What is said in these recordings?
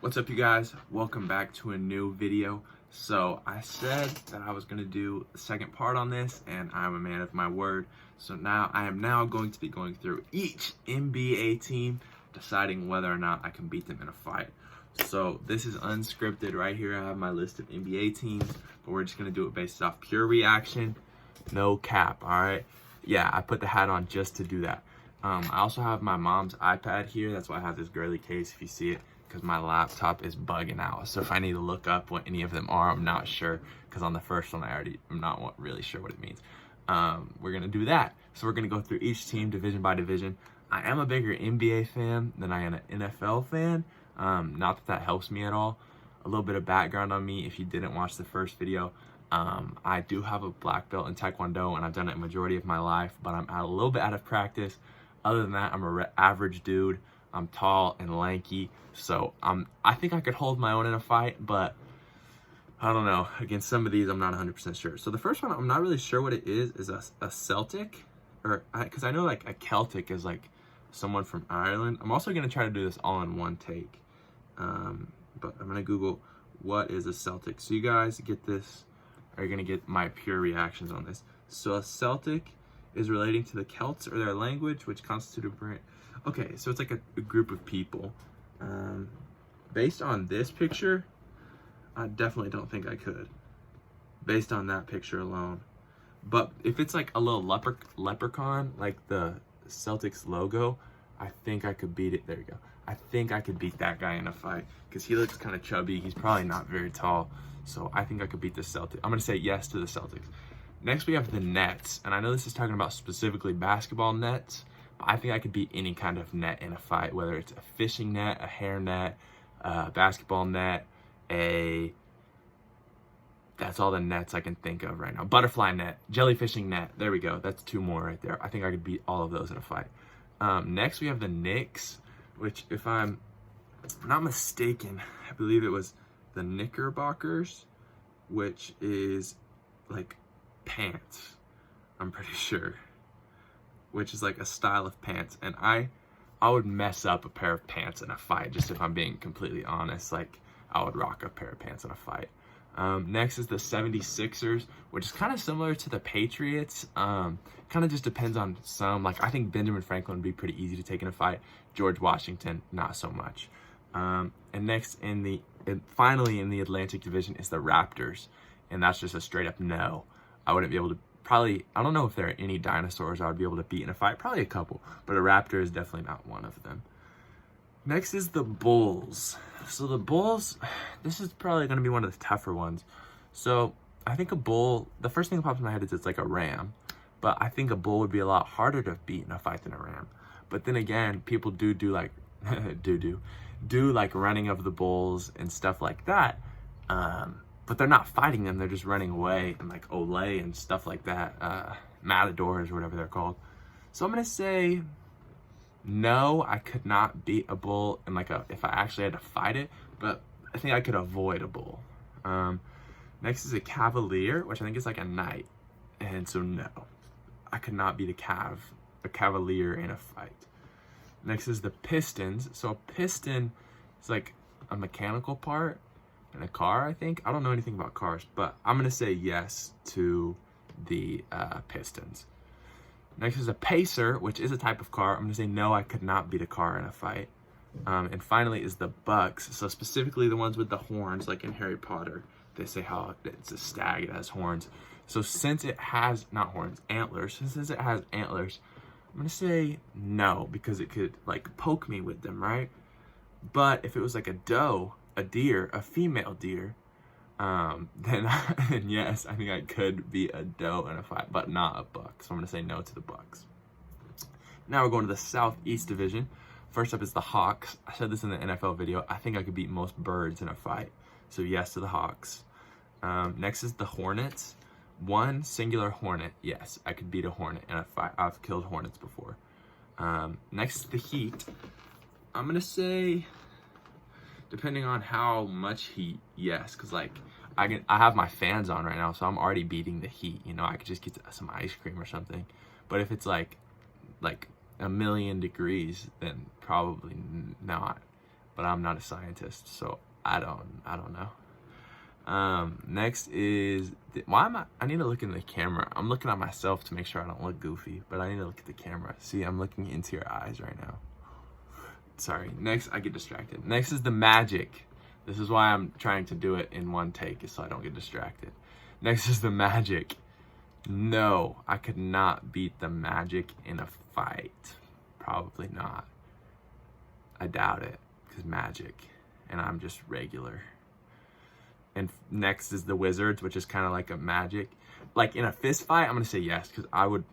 What's up, you guys? Welcome back to a new video. So I said that I was gonna do a second part on this, and I'm a man of my word. So now I am going to be going through each NBA team, deciding whether or not I can beat them in a fight. So this is unscripted. Right here I have my list of NBA teams, but we're just gonna do it based off pure reaction, no cap. All right. Yeah, I put the hat on just to do that. I also have my mom's iPad here. That's why I have this girly case, if you see it, because my laptop is bugging out. So if I need to look up what any of them are, I'm not sure, because on the first one I'm not really sure what it means. We're gonna do that. So we're gonna go through each team division by division. I am a bigger NBA fan than I am an NFL fan. Not that helps me at all. A little bit of background on me, if you didn't watch the first video. I do have a black belt in Taekwondo, and I've done it a majority of my life, but I'm a little bit out of practice. Other than that, I'm an average dude. I'm tall and lanky, so I think I could hold my own in a fight, but I don't know. Against some of these, I'm not 100% sure. So the first one, I'm not really sure what it is a Celtic, or because I know like a Celtic is like someone from Ireland. I'm also gonna try to do this all in one take, but I'm gonna Google what is a Celtic. So you guys get this, are gonna get my pure reactions on this. So a Celtic is relating to the Celts or their language, which constitute a brand. Okay, so it's like a group of people. Based on this picture, I definitely don't think I could, based on that picture alone. But if it's like a little leprechaun, like the Celtics logo, I think I could beat it. There you go. I think I could beat that guy in a fight, because he looks kind of chubby. He's probably not very tall. So I think I could beat the Celtics. I'm gonna say yes to the Celtics. Next, we have the Nets, and I know this is talking about specifically basketball nets, but I think I could beat any kind of net in a fight, whether it's a fishing net, a hair net, a basketball net, that's all the nets I can think of right now. Butterfly net, jellyfishing net, there we go. That's two more right there. I think I could beat all of those in a fight. Next, we have the Knicks, which, if I'm not mistaken, I believe it was the Knickerbockers, which is like pants, I'm pretty sure, which is like a style of pants, and I would mess up a pair of pants in a fight, just if I'm being completely honest. Like, I would rock a pair of pants in a fight. Next is the 76ers, which is kind of similar to the Patriots. Kind of just depends on some. Like, I think Benjamin Franklin would be pretty easy to take in a fight. George Washington, not so much. And next, finally in the Atlantic Division is the Raptors, and that's just a straight up no. I wouldn't be able to, probably, I don't know if there are any dinosaurs I would be able to beat in a fight. Probably a couple, but a raptor is definitely not one of them. Next is the Bulls. So the Bulls, this is probably going to be one of the tougher ones. So I think a bull, the first thing that pops in my head is it's like a ram, but I think a bull would be a lot harder to beat in a fight than a ram. But then again, people do like, do like running of the bulls and stuff like that. But they're not fighting them, they're just running away, and like Olay and stuff like that, matadors or whatever they're called. So I'm gonna say no, I could not beat a bull in like if I actually had to fight it, but I think I could avoid a bull. Next is a Cavalier, which I think is like a knight, and so no, I could not beat a Cavalier in a fight. Next is the Pistons. So a piston is like a mechanical part in a car, I think. I don't know anything about cars, but I'm gonna say yes to the Pistons. Next is a Pacer, which is a type of car. I'm gonna say no, I could not beat a car in a fight. And finally is the Bucks. So specifically the ones with the horns, like in Harry Potter. They say how it's a stag, it has horns. So since it has, not horns, antlers, since it has antlers, I'm gonna say no, because it could like poke me with them, right? But if it was like a doe, a deer, a female deer, then yes, I think I could be a doe in a fight, but not a buck. So I'm gonna say no to the Bucks. Now we're going to the Southeast Division. First up is the Hawks. I said this in the NFL video. I think I could beat most birds in a fight. So yes to the Hawks. Next is the Hornets. One singular hornet. Yes, I could beat a hornet in a fight. I've killed hornets before. Next is the Heat. I'm gonna say, depending on how much heat, yes, because like I have my fans on right now, so I'm already beating the heat. You know, I could just get some ice cream or something. But if it's like a million degrees, then probably not. but I'm not a scientist, so I don't know. Next is, I need to look in the camera. I'm looking at myself to make sure I don't look goofy, but I need to look at the camera. See, I'm looking into your eyes right now. Sorry, next, I get distracted. Next is the Magic. This is why I'm trying to do it in one take, is so I don't get distracted. Next is the Magic. No, I could not beat the Magic in a fight. Probably not. I doubt it, because Magic, and I'm just regular. And next is the Wizards, which is kind of like a Magic. Like in a fist fight, I'm gonna say yes, because I would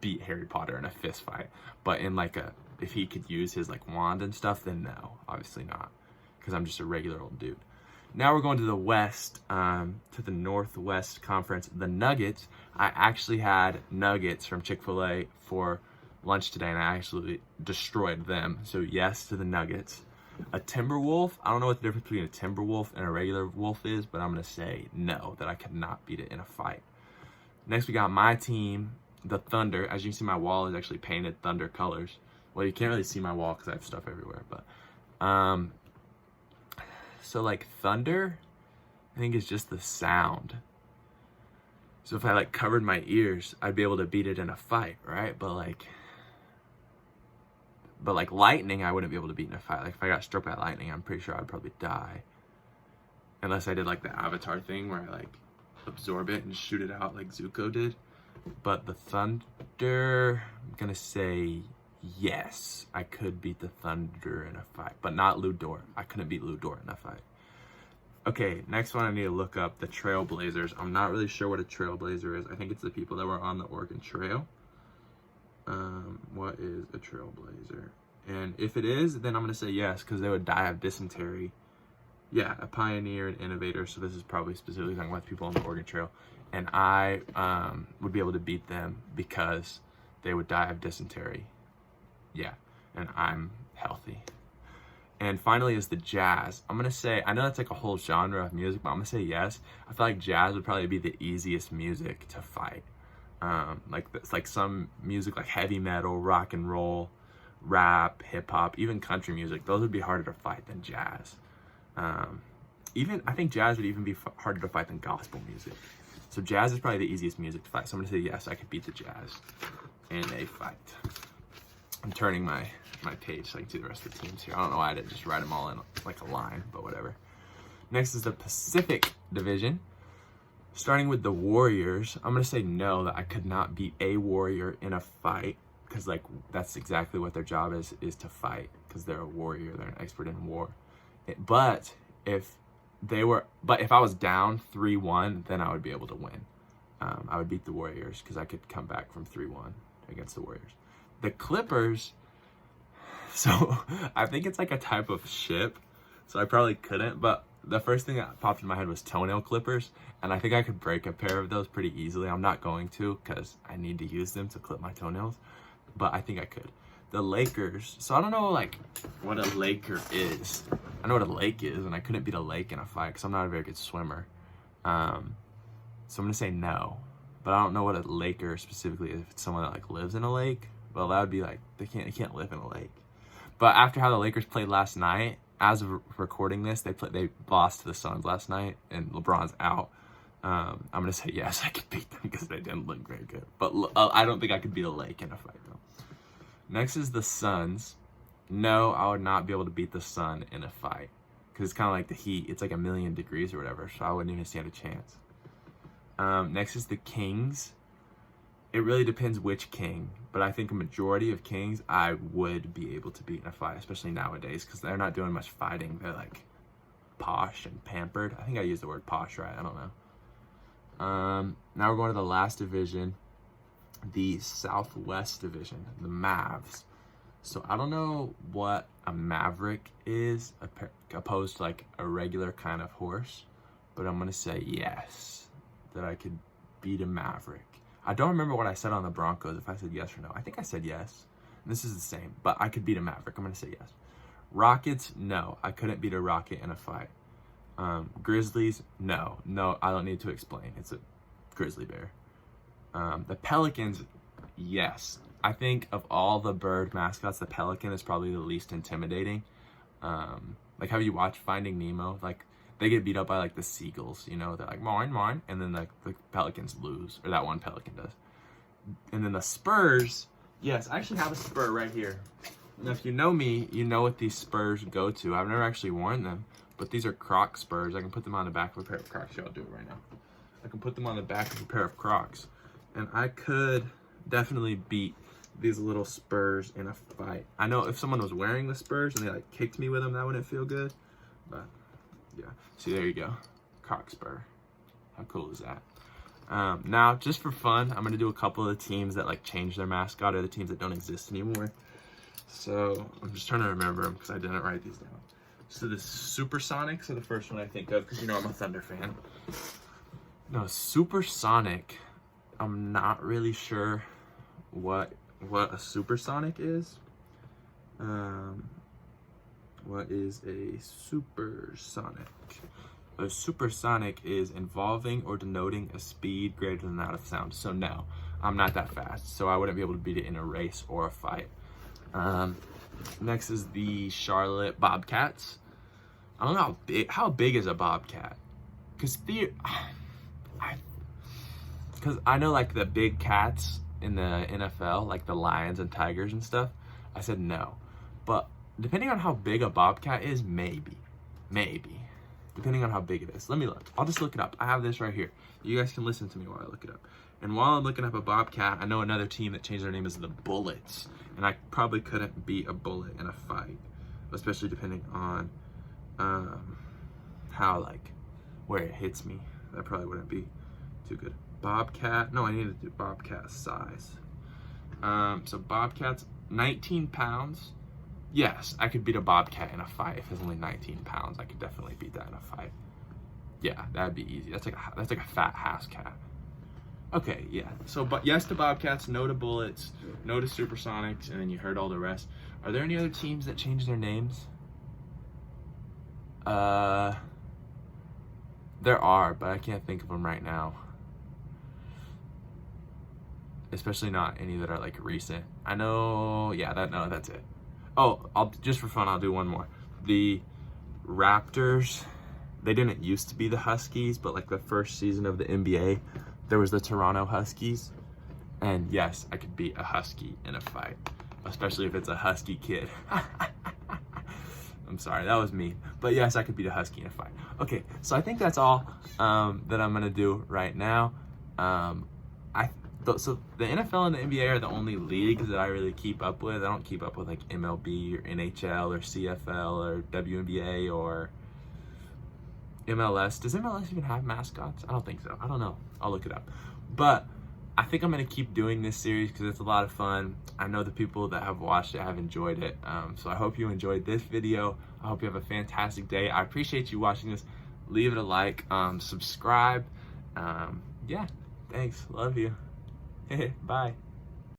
beat Harry Potter in a fist fight. But in like if he could use his like wand and stuff, then no, obviously not, because I'm just a regular old dude. Now we're going to the West, to the Northwest Conference. The Nuggets. I actually had nuggets from Chick-fil-A for lunch today, and I actually destroyed them. So yes to the Nuggets. A Timberwolf. I don't know what the difference between a Timberwolf and a regular wolf is, but I'm going to say no, that I could not beat it in a fight. Next, we got my team, the Thunder. As you can see, my wall is actually painted Thunder colors. Well, you can't really see my wall because I have stuff everywhere, but so like Thunder, I think it's just the sound. So if I like covered my ears, I'd be able to beat it in a fight, right? But like lightning, I wouldn't be able to beat in a fight. Like if I got struck by lightning, I'm pretty sure I'd probably die. Unless I did like the Avatar thing where I like absorb it and shoot it out like Zuko did. But the Thunder, I'm gonna say yes, I could beat the Thunder in a fight, but not Lu Dort. I couldn't beat Lu Dort in a fight. Okay, next one I need to look up, the Trailblazers. I'm not really sure what a Trailblazer is. I think it's the people that were on the Oregon Trail. What is a Trailblazer? And if it is, then I'm gonna say yes, because they would die of dysentery. Yeah, a pioneer and innovator. So this is probably specifically talking about people on the Oregon Trail. And I would be able to beat them because they would die of dysentery. Yeah, and I'm healthy. And finally is the Jazz. I'm gonna say, I know that's like a whole genre of music, but I'm gonna say yes. I feel like jazz would probably be the easiest music to fight. Like some music like heavy metal, rock and roll, rap, hip hop, even country music. Those would be harder to fight than jazz. I think jazz would even be harder to fight than gospel music. So jazz is probably the easiest music to fight. So I'm gonna say yes, I could beat the Jazz in a fight. I'm turning my page so I can see the rest of the teams here. I don't know why I didn't just write them all in like a line, but whatever. Next is the Pacific Division. Starting with the Warriors, I'm gonna say no, that I could not beat a Warrior in a fight, because like that's exactly what their job is to fight, because they're a warrior, they're an expert in war. But if I was down 3-1, then I would be able to win. I would beat the Warriors because I could come back from 3-1 against the Warriors. The Clippers, so I think it's like a type of ship, so I probably couldn't, but the first thing that popped in my head was toenail clippers, and I think I could break a pair of those pretty easily. I'm not going to because I need to use them to clip my toenails, but I think I could. The Lakers, so I don't know like what a Laker is. I know what a lake is, and I couldn't beat a lake in a fight because I'm not a very good swimmer. So I'm gonna say no, but I don't know what a Laker specifically is. If it's someone that like lives in a lake, well, that would be like they can't live in a lake. But after how the Lakers played last night, as of recording this, they lost to the Suns last night, and LeBron's out. I'm gonna say yes, I could beat them because they didn't look very good. But I don't think I could beat a lake in a fight though. Next is the Suns. No, I would not be able to beat the sun in a fight because it's kind of like the heat. It's like 1,000,000 degrees or whatever, so I wouldn't even stand a chance. Next is the Kings. It really depends which king, but I think a majority of kings I would be able to beat in a fight, especially nowadays because they're not doing much fighting. They're like posh and pampered. I think I used the word posh right. I don't know. Now we're going to the last division, the Southwest Division, the Mavs. So I don't know what a Maverick is opposed to like a regular kind of horse, but I'm gonna say yes, that I could beat a Maverick. I don't remember what I said on the Broncos, if I said yes or no. I think I said yes. This is the same, but I could beat a Maverick. I'm gonna say yes. Rockets, no, I couldn't beat a Rocket in a fight. Grizzlies, no, I don't need to explain. It's a grizzly bear. The Pelicans, yes. I think of all the bird mascots, the pelican is probably the least intimidating. Like, have you watched Finding Nemo? Like, they get beat up by like the seagulls, you know, they're like mine, and then like the pelicans lose, or that one pelican does. And then the Spurs, yes, I actually have a spur right here. Now, if you know me, you know what these spurs go to. I've never actually worn them, but these are Croc spurs. I can put them on the back of a pair of Crocs. I'll do it right now. I can put them on the back of a pair of Crocs, and I could definitely beat these little spurs in a fight. I know if someone was wearing the spurs and they like kicked me with them, that wouldn't feel good, but yeah. See, there you go, Croc spur. How cool is that? Now, just for fun, I'm gonna do a couple of the teams that like changed their mascot, or the teams that don't exist anymore. So I'm just trying to remember them because I didn't write these down. So the Supersonics are the first one I think of, because you know I'm a Thunder fan. No, Supersonic, I'm not really sure what a supersonic is. What is a supersonic? A supersonic is involving or denoting a speed greater than that of sound. So no, I'm not that fast, so I wouldn't be able to beat it in a race or a fight. Next is the Charlotte Bobcats. I don't know how big is a bobcat? Because I know like the big cats in the NFL, like the lions and tigers and stuff. I said no, but depending on how big a bobcat is, maybe, depending on how big it is. Let me look. I'll just look it up. I have this right here. You guys can listen to me while I look it up. And while I'm looking up a bobcat, I know another team that changed their name is the Bullets, and I probably couldn't beat a bullet in a fight, especially depending on how like where it hits me. That probably wouldn't be too good. Bobcat, no, I need to do bobcat size. So bobcat's 19 pounds. Yes, I could beat a bobcat in a fight. If it's only 19 pounds, I could definitely beat that in a fight. Yeah, that'd be easy. That's like a fat house cat. Okay, yeah. So, but yes to bobcats, no to bullets, no to supersonics, and then you heard all the rest. Are there any other teams that changed their names? There are, but I can't think of them right now. Especially not any that are like recent. I know, yeah, that's it. Oh, just for fun, I'll do one more. The Raptors, they didn't used to be the Huskies, but like the first season of the NBA, there was the Toronto Huskies. And yes, I could beat a Husky in a fight, especially if it's a Husky kid. I'm sorry, that was mean. But yes, I could beat a Husky in a fight. Okay, so I think that's all that I'm gonna do right now. So the NFL and the NBA are the only leagues that I really keep up with. I don't keep up with like MLB or NHL or CFL or WNBA or MLS. Does MLS even have mascots? I don't think so. I don't know. I'll look it up. But I think I'm going to keep doing this series because it's a lot of fun. I know the people that have watched it have enjoyed it. So I hope you enjoyed this video. I hope you have a fantastic day. I appreciate you watching this. Leave it a like, subscribe. Yeah, thanks. Love you. Bye.